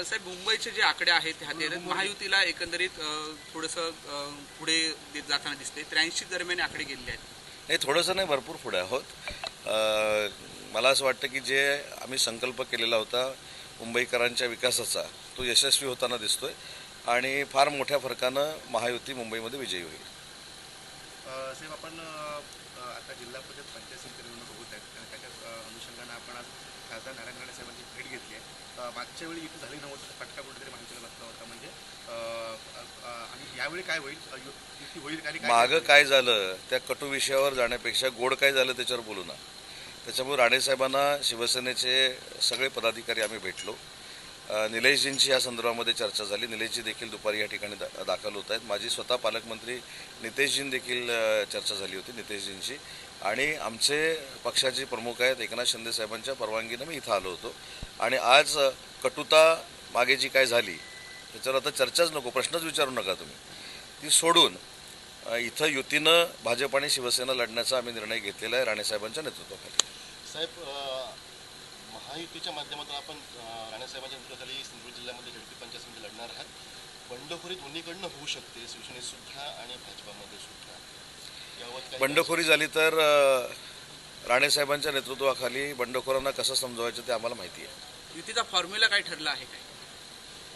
साहेब, मुंबईचे जे आकडे आहेत ते हाती येतात, महायुतीला एकंदरीत थोडंसं पुढे जाताना दिसते. 83 दरम्यान आकडे गेलेले आहेत. नाही, थोडंसं नाही, भरपूर पुढे आहोत. मला असं वाटतं की जे आम्ही संकल्प केलेला होता मुंबईकरांच्या विकासाचा, तो यशस्वी होताना दिसतोय आणि फार मोठ्या फरकानं महायुती मुंबईमध्ये विजयी होईल. साहेब, आपण आता जिल्हा परिषद पंचायत समिती निवडणूक होत आहेत आणि त्याच्या अनुषंगानं आपण आज खासदार नारायण राणे साहेबांची भेट घेतली आहे. मागच्या वेळी इथे झाली नव्हतं, फटका कुठेतरी माहितीला बसला होता. म्हणजे आणि यावेळी काय होईल, युती होईल का? मागं काय झालं त्या कटू विषयावर जाण्यापेक्षा गोड काय झालं त्याच्यावर बोलू ना. त्याच्यामुळे राणेसाहेबांना शिवसेनेचे सगळे पदाधिकारी आम्ही भेटलो. निलेशजींची या संदर्भामध्ये चर्चा झाली. निलेशजी देखील दुपारी या ठिकाणी दाखल होत आहेत. माझी स्वतः पालकमंत्री नितेशजीं देखील चर्चा झाली होती नितेशजींची. आणि आमचे पक्षाचे प्रमुख आहेत एकनाथ शिंदे साहेबांच्या परवानगीनं मी इथं आलो होतो. आणि आज कटुता मागे जी काय झाली त्याच्यावर आता चर्चाच नको, प्रश्नच विचारू नका तुम्ही, ती सोडून इथं युतीनं भाजप आणि शिवसेना लढण्याचा आम्ही निर्णय घेतलेला आहे राणेसाहेबांच्या नेतृत्वाखाली. साहेब, महायुतीच्या माध्यमातून आपण राणेसाहेबांच्या नेतृत्वाखाली सिंधुदुर्ग जिल्ह्यामध्ये झडपी पंचायत समिती लढणार आहात. बंडखोरी दोन्हीकडनं होऊ शकते, शिवसेनेत सुद्धा आणि भाजपामध्ये सुद्धा. यावर बंडखोरी झाली तर राणेसाहेबांच्या नेतृत्वाखाली बंडखोरांना कसं समजवायचं ते आम्हाला माहिती आहे. युतीचा फॉर्म्युला काय ठरला आहे काय?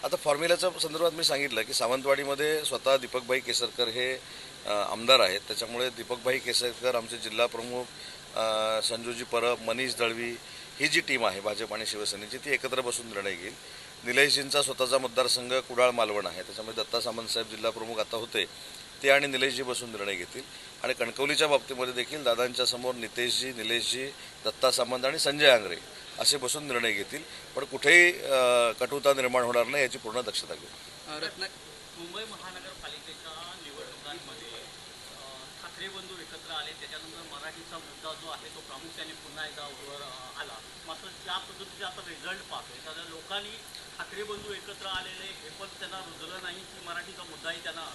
आता फॉर्म्युल्याच्या संदर्भात मी सांगितलं की सावंतवाडीमध्ये स्वतः दीपकभाई केसरकर हे आमदार आहेत. त्याच्यामुळे दीपकभाई केसरकर, आमचे जिल्हा प्रमुख संजूजी परब, मनीष दळवी, ही जी टीम आहे भाजप आणि शिवसेनेची, ती एकत्र बसून निर्णय घेईल. निलेशजींचा स्वतःचा मतदारसंघ कुडाळ मालवण आहे. त्याच्यामुळे दत्ता सामंत साहेब जिल्हा प्रमुख आता होते, ते आणि निलेशजी बसून निर्णय घेतील. आणि कणकवलीच्या बाबतीमध्ये देखील दादांच्या समोर नितेशजी, निलेशजी, दत्ता सामंत आणि संजय आंग्रे असे बसून निर्णय घेतील. पण कुठेही कटुता निर्माण होणार नाही याची पूर्ण दक्षता घेऊ. मुंबई महानगरपालिकेच्या निवडणुकांमध्ये ठाकरे बंधू एकत्र आले, त्याच्यानंतर मराठीचा मुद्दा जो आहे तो प्रामुख्याने पुन्हा एकदा वर आला. मात्र ज्या पद्धतीचे आता रिझल्ट पाहतो, एखाद्या लोकांनी ठाकरे बंधू एकत्र आलेले हे पण त्यांना रुजलं नाही की मराठीचा मुद्दाही त्यांना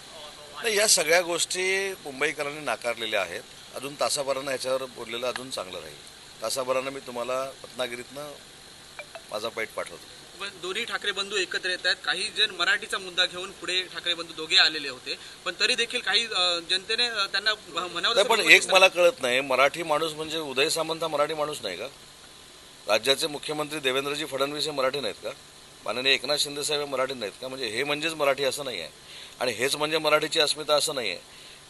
नाही. या सगळ्या गोष्टी मुंबईकरांनी नाकारलेल्या आहेत. अजून तासाभरानं ह्याच्यावर बोललेलं अजून चांगलं राहील. तासाभरानं मी तुम्हाला रत्नागिरीतनं माझा पैठ पाठवतो. दोन्ही ठाकरे बंधू एकत्र येत आहेत. काही जण मराठीचा मुद्दा घेऊन पुढे ठाकरे बंधू दोघे आलेले होते, पण तरी देखील काही जनतेने त्यांना म्हणावं. पण एक मला कळत नाही, मराठी माणूस म्हणजे उदय सामंत हा मराठी माणूस नाही का? राज्याचे मुख्यमंत्री देवेंद्रजी फडणवीस हे मराठी नाहीत का? माननीय एकनाथ शिंदे साहेब हे मराठी नाहीत का? म्हणजे हे म्हणजेच मराठी असं नाही आहे आणि हेच म्हणजे मराठीची अस्मिता असं नाही आहे.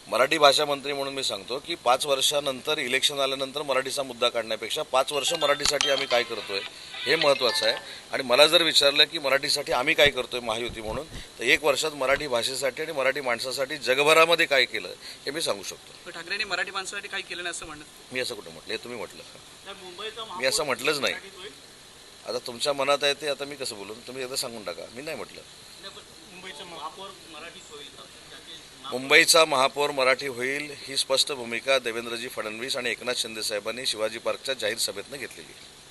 मराठी भाषा मंत्री म्हणून मी सांगतो की 5 वर्षानंतर इलेक्शन आल्यानंतर मराठीचा मुद्दा काढण्यापेक्षा 5 वर्ष मराठीसाठी आम्ही काय करतोय हे महत्त्वाचं आहे. आणि मला जर विचारलं की मराठीसाठी आम्ही काय करतोय महायुती म्हणून, तर 1 वर्षात मराठी भाषेसाठी आणि मराठी माणसासाठी जगभरामध्ये काय केलं हे मी सांगू शकतो. ठाकरेंनी मराठी माणसासाठी काही केलं नाही असं म्हणत मी असं कुठं म्हटलं? हे तुम्ही म्हटलं, मुंबईचा मी असं म्हटलंच नाही. आता तुमच्या मनात आहे ते आता मी कसं बोलून, तुम्ही एकदा सांगून टाका. मी नाही म्हटलं. मुंबईचा महापौर मराठीच होईल. मुंबईचा महापौर मराठी होईल ही स्पष्ट भूमिका देवेंद्रजी फडणवीस आणि एकनाथ शिंदे साहेबांनी शिवाजी पार्कच्या जाहीर सभेतनं घेतलेली आहे.